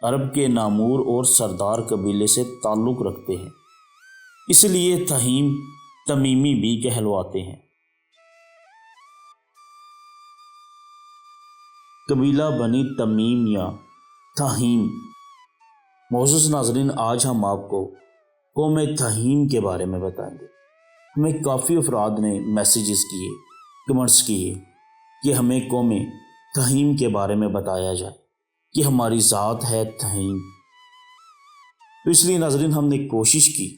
عرب کے نامور اور سردار قبیلے سے تعلق رکھتے ہیں، اس لیے تھہیم تمیمی بھی کہلواتے ہیں۔ قبیلہ بنی تمیم یا تھہیم۔ معزز ناظرین، آج ہم آپ کو قوم تھہیم کے بارے میں بتائیں گے۔ ہمیں کافی افراد نے میسیجز کیے، کمنٹس کیے کہ ہمیں قوم تھہیم کے بارے میں بتایا جائے کہ ہماری ذات ہے تھہیم۔ تو اس لیے ناظرین ہم نے کوشش کی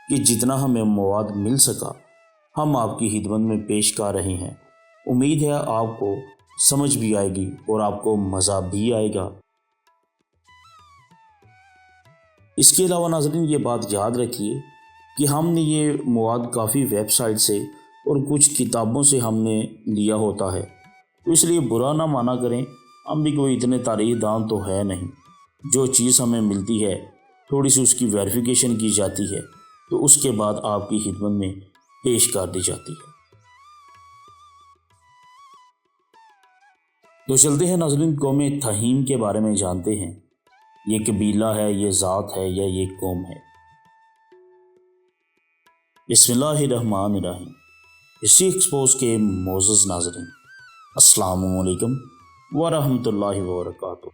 کہ جتنا ہمیں مواد مل سکا ہم آپ کی خدمت میں پیش کر رہے ہیں۔ امید ہے آپ کو سمجھ بھی آئے گی اور آپ کو مزہ بھی آئے گا۔ اس کے علاوہ ناظرین یہ بات یاد رکھیے کہ ہم نے یہ مواد کافی ویب سائٹ سے اور کچھ کتابوں سے ہم نے لیا ہوتا ہے، تو اس لیے برا نہ مانا کریں، ہم بھی کوئی اتنے تاریخ دان تو ہے نہیں۔ جو چیز ہمیں ملتی ہے تھوڑی سی اس کی ویریفیکیشن کی جاتی ہے تو اس کے بعد آپ کی خدمت میں پیش کر دی جاتی ہے۔ تو چلتے ہیں ناظرین، قوم تھہیم کے بارے میں جانتے ہیں۔ یہ قبیلہ ہے، یہ ذات ہے یا یہ قوم ہے؟ بسم اللہ الرحمن الرحیم۔ ہسٹری ایکسپوز کے معزز ناظرین، السلام علیکم ورحمۃ اللہ وبرکاتہ۔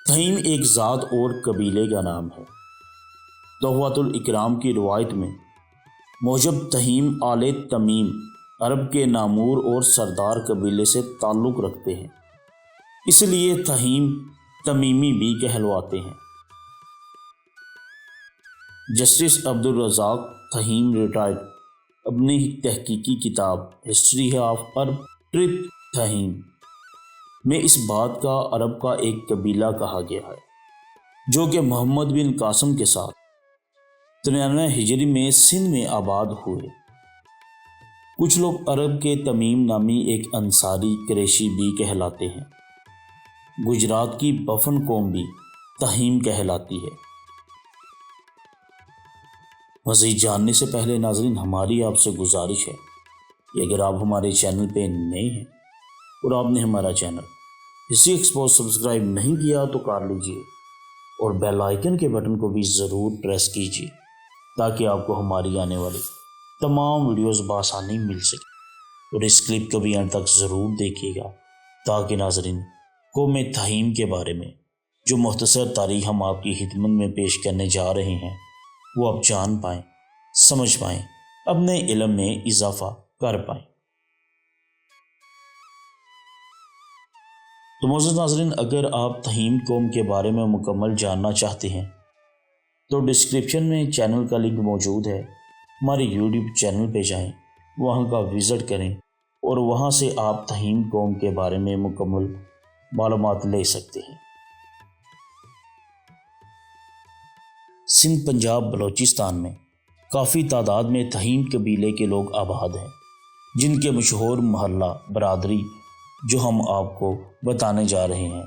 تھہیم ایک ذات اور قبیلے کا نام ہے۔ تحفۃ الاکرام کی روایت میں موجب تھہیم آل تمیم عرب کے نامور اور سردار قبیلے سے تعلق رکھتے ہیں، اس لیے تھہیم تمیمی بھی کہلواتے ہیں۔ جسٹس عبدالرزاق تھہیم ریٹائرڈ اپنی تحقیقی کتاب history of Arab trip Thaheem میں اس بات کا عرب کا ایک قبیلہ کہا گیا ہے جو کہ محمد بن قاسم کے ساتھ 93 ہجری میں سندھ میں آباد ہوئے۔ کچھ لوگ عرب کے تمیم نامی ایک انصاری قریشی بھی کہلاتے ہیں۔ گجرات کی بفن قوم بھی تھہیم کہلاتی ہے۔ مزید جاننے سے پہلے ناظرین ہماری آپ سے گزارش ہے کہ اگر آپ ہمارے چینل پہ نئے ہیں اور آپ نے ہمارا چینل ہسٹری ایکسپوز سبسکرائب نہیں کیا تو کر لیجئے اور بیل آئیکن کے بٹن کو بھی ضرور پریس کیجئے تاکہ آپ کو ہماری آنے والی تمام ویڈیوز بآسانی مل سکے۔ اور اس کلپ کو بھی اینڈ تک ضرور دیکھیے گا تاکہ ناظرین قوم تھہیم کے بارے میں جو مختصر تاریخ ہم آپ کی خدمت میں پیش کرنے جا رہے ہیں وہ آپ جان پائیں، سمجھ پائیں، اپنے علم میں اضافہ کر پائیں۔ تو معزز ناظرین، اگر آپ تھہیم قوم کے بارے میں مکمل جاننا چاہتے ہیں تو ڈسکرپشن میں چینل کا لنک موجود ہے، ہمارے یوٹیوب چینل پہ جائیں، وہاں کا وزٹ کریں اور وہاں سے آپ تھہیم قوم کے بارے میں مکمل معلومات لے سکتے ہیں۔ سندھ، پنجاب، بلوچستان میں کافی تعداد میں تھہیم قبیلے کے لوگ آباد ہیں، جن کے مشہور محلہ برادری جو ہم آپ کو بتانے جا رہے ہیں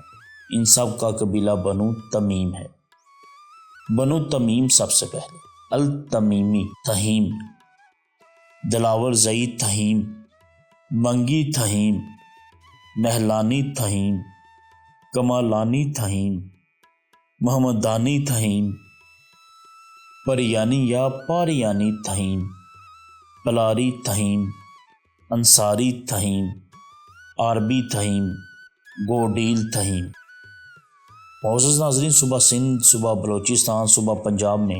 ان سب کا قبیلہ بنو تمیم ہے۔ بنو تمیم سب سے پہلے التمیمی تھہیم، دلاور زئی تھہیم، منگی تھہیم، نہلانی تھہیم، کمالانی تھہیم، محمدانی تھہیم، پریانی یا پاریانی تھہیم، پلاری تھہیم، انصاری تھہیم، عربی تھہیم، گوڈیل تھہیم۔ معزز ناظرین، صوبہ سندھ، صوبہ بلوچستان، صوبہ پنجاب میں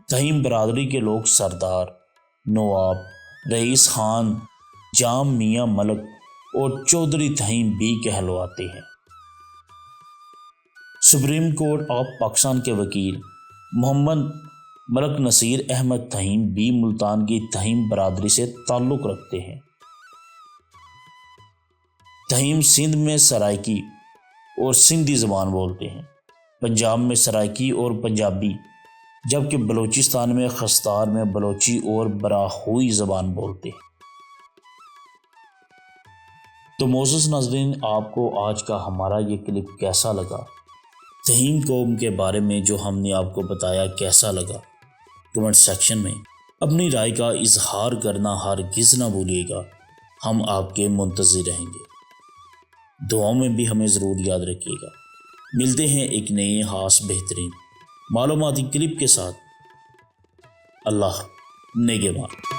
تھہیم برادری کے لوگ سردار، نواب، رئیس خان، جام میاں ملک اور چودھری تھہیم بھی کہلواتے ہیں۔ سپریم کورٹ آف پاکستان کے وکیل محمد ملک نصیر احمد تھہیم بھی ملتان کی تھہیم برادری سے تعلق رکھتے ہیں۔ تھہیم سندھ میں سرائکی اور سندھی زبان بولتے ہیں، پنجاب میں سرائکی اور پنجابی، جبکہ بلوچستان میں خستار میں بلوچی اور براہوئی زبان بولتے ہیں۔ تو معزز ناظرین، آپ کو آج کا ہمارا یہ کلپ کیسا لگا؟ تھہیم قوم کے بارے میں جو ہم نے آپ کو بتایا کیسا لگا؟ کمنٹ سیکشن میں اپنی رائے کا اظہار کرنا ہرگز نہ بھولیے گا، ہم آپ کے منتظر رہیں گے۔ دعاؤں میں بھی ہمیں ضرور یاد رکھیے گا۔ ملتے ہیں ایک نئے خاص بہترین معلوماتی کلپ کے ساتھ۔ اللہ نگہبان۔